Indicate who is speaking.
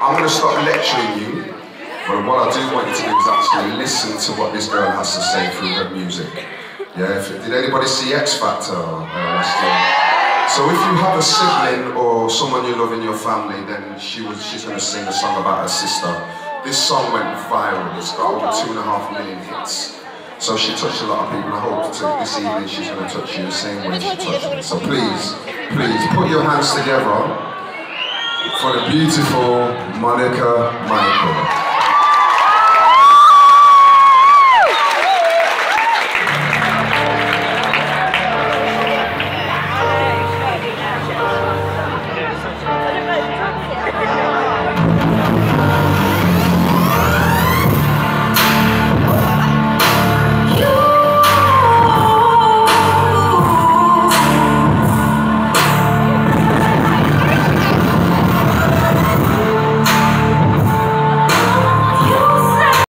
Speaker 1: I'm going to start lecturing you, but what I do want you to do is actually listen to what this girl has to say through her music. Yeah, did anybody see X Factor last year? So if you have a sibling or someone you love in your family, then she's going to sing a song about her sister. This song went viral, it's got over 2.5 million hits. So she touched a lot of people, and I hope this evening she's going to touch you the same way she touched me. So please, put your hands together for the beautiful Monica Michael.